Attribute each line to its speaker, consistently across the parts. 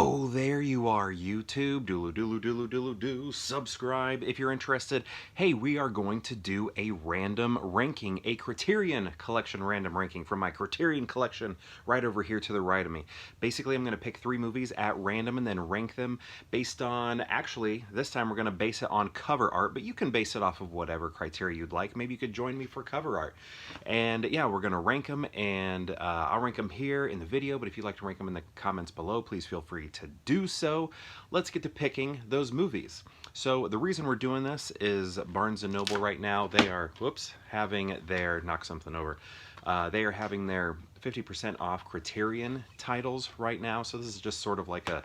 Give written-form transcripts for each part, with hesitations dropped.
Speaker 1: Oh, there you are, YouTube. Doodle doodle doodle doodle doo. Subscribe if you're interested. Hey, we are going to do a random ranking, a Criterion collection random ranking from my Criterion collection right over here to the right of me. Basically, I'm going to pick 3 movies at random and then rank them based on, actually, this time we're going to base it on cover art, but you can base it off of whatever criteria you'd like. Maybe you could join me for cover art. And yeah, we're going to rank them, and I'll rank them here in the video, but if you'd like to rank them in the comments below, please feel free to do so. Let's get to picking those movies. So the reason we're doing this is Barnes & Noble right now, they are, having their, knock something over, they are having their 50% off Criterion titles right now. So this is just sort of like a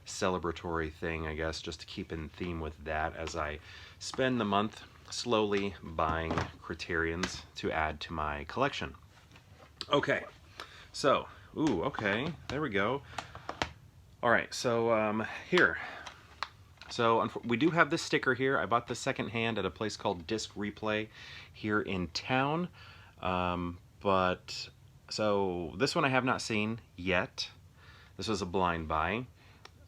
Speaker 1: celebratory thing, I guess, just to keep in theme with that as I spend the month slowly buying Criterions to add to my collection. Okay, so, okay, there we go. All right, so here. So we do have this sticker here. I bought this secondhand at a place called Disc Replay here in town. So this one I have not seen yet. This was a blind buy.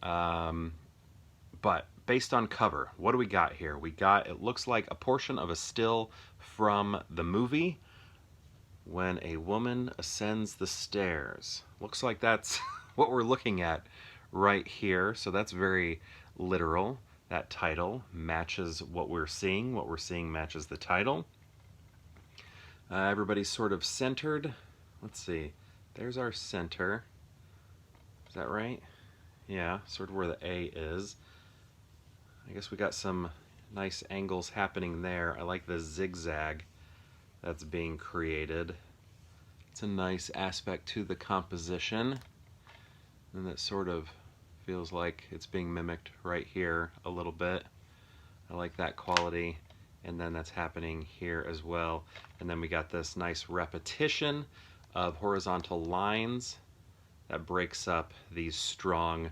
Speaker 1: But based on cover, what do we got here? We got, it looks like a portion of a still from the movie When a Woman Ascends the Stairs. Looks like that's what we're looking at right here. So that's very literal. That title matches what we're seeing. What we're seeing matches the title. Everybody's sort of centered. Let's see. There's our center. Is that right? Yeah, sort of where the A is. I guess we got some nice angles happening there. I like the zigzag that's being created. It's a nice aspect to the composition. And that sort of feels like it's being mimicked right here a little bit. I like that quality. And then that's happening here as well. And then we got this nice repetition of horizontal lines that breaks up these strong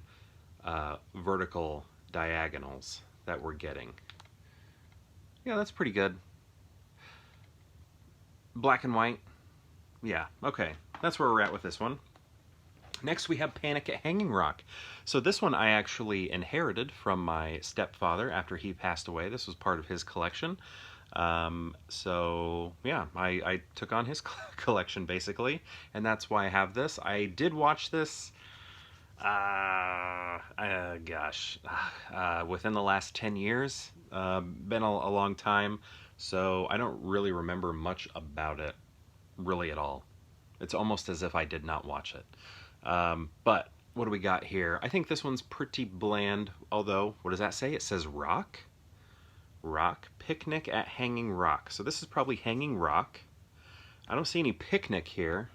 Speaker 1: vertical diagonals that we're getting. Yeah, that's pretty good. Black and white. Yeah, okay. That's where we're at with this one. Next we have Panic at Hanging Rock. So this one I actually inherited from my stepfather after he passed away. This was part of his collection. So yeah, I took on his collection basically, and that's why I have this. I did watch this, within the last 10 years. Been a long time, so I don't really remember much about it, really at all. It's almost as if I did not watch it. But what do we got here? I think this one's pretty bland, although, what does that say? It says rock? Rock. Picnic at Hanging Rock. So this is probably Hanging Rock. I don't see any picnic here.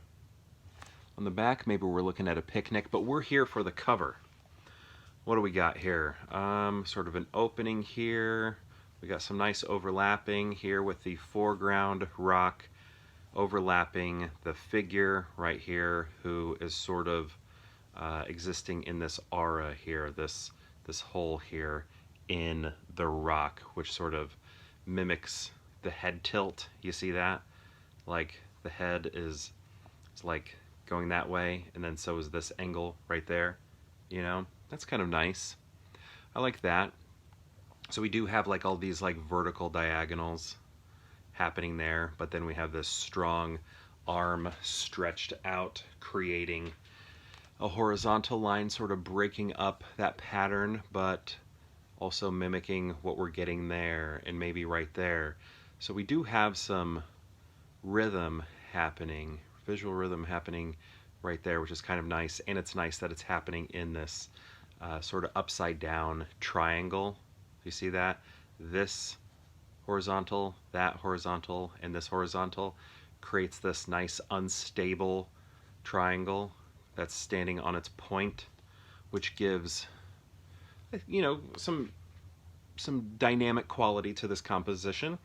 Speaker 1: On the back, maybe we're looking at a picnic, but we're here for the cover. What do we got here? Sort of an opening here. We got some nice overlapping here with the foreground rock overlapping the figure right here who is sort of existing in this aura here, this hole here in the rock, which sort of mimics the head tilt. You see that? Like the head is like going that way, and then so is this angle right there. You know, that's kind of nice. I like that. So we do have like all these like vertical diagonals happening there, but then we have this strong arm stretched out, creating a horizontal line, sort of breaking up that pattern, but also mimicking what we're getting there and maybe right there. So we do have some rhythm happening, visual rhythm happening right there, which is kind of nice. And it's nice that it's happening in this sort of upside down triangle. You see that? This horizontal, that horizontal, and this horizontal creates this nice unstable triangle that's standing on its point, which gives, you know, some dynamic quality to this composition.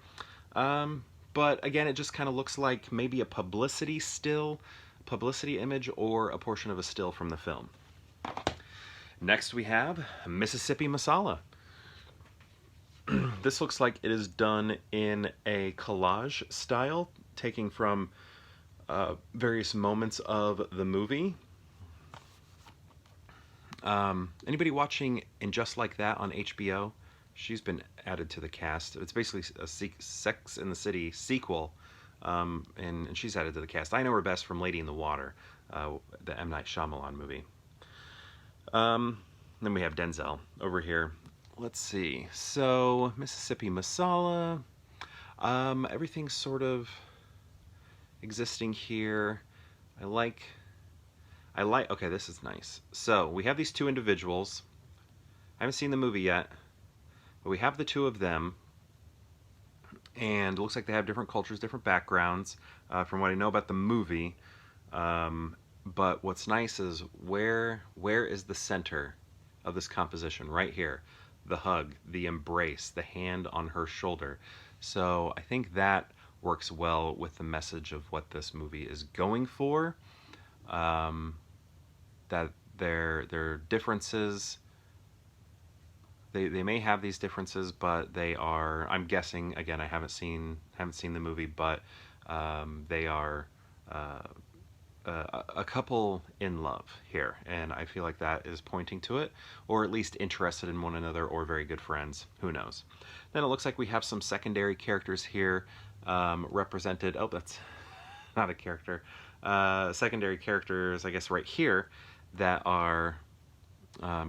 Speaker 1: But again, it just kind of looks like maybe a publicity still, publicity image, or a portion of a still from the film. Next we have Mississippi Masala. This looks like it is done in a collage style, taking from various moments of the movie. Anybody watching And Just Like That on HBO? She's been added to the cast. It's basically a Sex in the City sequel, and she's added to the cast. I know her best from Lady in the Water, the M. Night Shyamalan movie. Then we have Denzel over here. Let's see. So, Mississippi Masala. Everything's sort of existing here. I like, okay, this is nice. So, we have these two individuals. I haven't seen the movie yet, but we have the two of them, and it looks like they have different cultures, different backgrounds, from what I know about the movie. But what's nice is where is the center of this composition? Right here. The hug, the embrace, the hand on her shoulder. So I think that works well with the message of what this movie is going for. That their differences, they may have these differences, but they are, I'm guessing, again, I haven't seen the movie, but they are a couple in love here, and I feel like that is pointing to it, or at least interested in one another, or very good friends. Who knows? Then it looks like we have some secondary characters here represented. Oh, that's not a character. Secondary characters, I guess, right here that are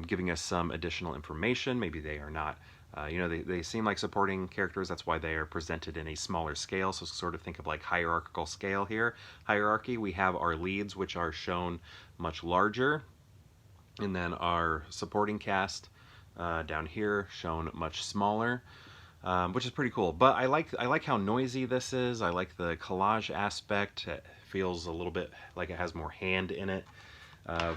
Speaker 1: giving us some additional information. Maybe they are not. They seem like supporting characters. That's why they are presented in a smaller scale. So sort of think of like hierarchical scale here. Hierarchy, we have our leads, which are shown much larger. And then our supporting cast down here shown much smaller, which is pretty cool. But I like how noisy this is. I like the collage aspect. It feels a little bit like it has more hand in it.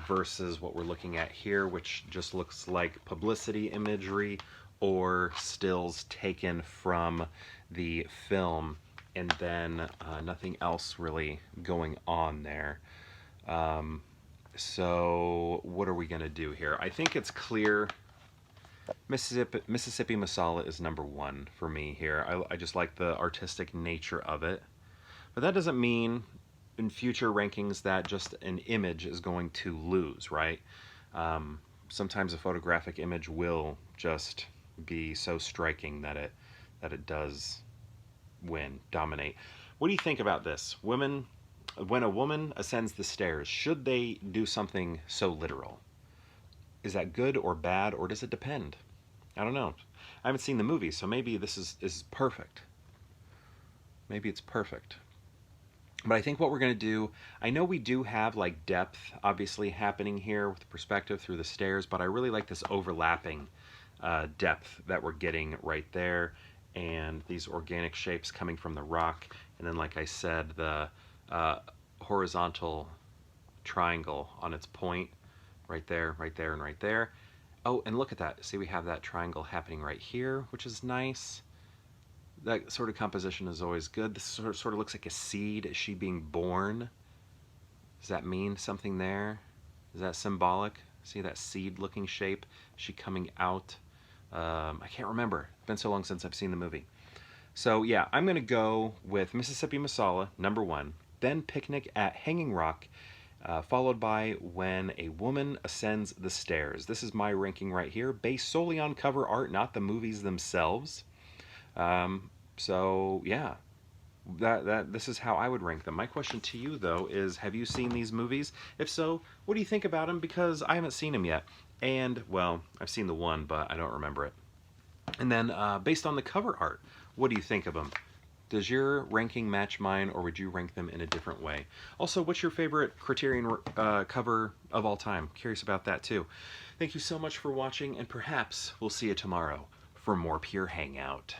Speaker 1: Versus what we're looking at here, which just looks like publicity imagery or stills taken from the film, and then nothing else really going on there. So what are we going to do here? I think it's clear Mississippi Masala is number one for me here. I just like the artistic nature of it. But that doesn't mean in future rankings that just an image is going to lose, right? Sometimes a photographic image will just be so striking that it does win, dominate. What do you think about this? Women, when a woman ascends the stairs, should they do something so literal? Is that good or bad, or does it depend? I don't know. I haven't seen the movie, so maybe this is perfect. Maybe it's perfect. But I think what we're going to do, I know we do have like depth obviously happening here with the perspective through the stairs, but I really like this overlapping depth that we're getting right there, and these organic shapes coming from the rock, and then like I said, the horizontal triangle on its point right there, and right there. Oh, and look at that. See, we have that triangle happening right here, which is nice. That sort of composition is always good. This sort of looks like a seed. Is she being born? Does that mean something there? Is that symbolic? See that seed-looking shape? Is she coming out? I can't remember. It's been so long since I've seen the movie. So yeah, I'm going to go with Mississippi Masala, number one. Then Picnic at Hanging Rock, followed by When a Woman Ascends the Stairs. This is my ranking right here, based solely on cover art, not the movies themselves. So yeah, this is how I would rank them. My question to you though is, have you seen these movies? If so, what do you think about them? Because I haven't seen them yet. And well, I've seen the one, but I don't remember it. And then based on the cover art, what do you think of them? Does your ranking match mine, or would you rank them in a different way? Also, what's your favorite Criterion cover of all time? Curious about that too. Thank you so much for watching, and perhaps we'll see you tomorrow for more Pure Hangout.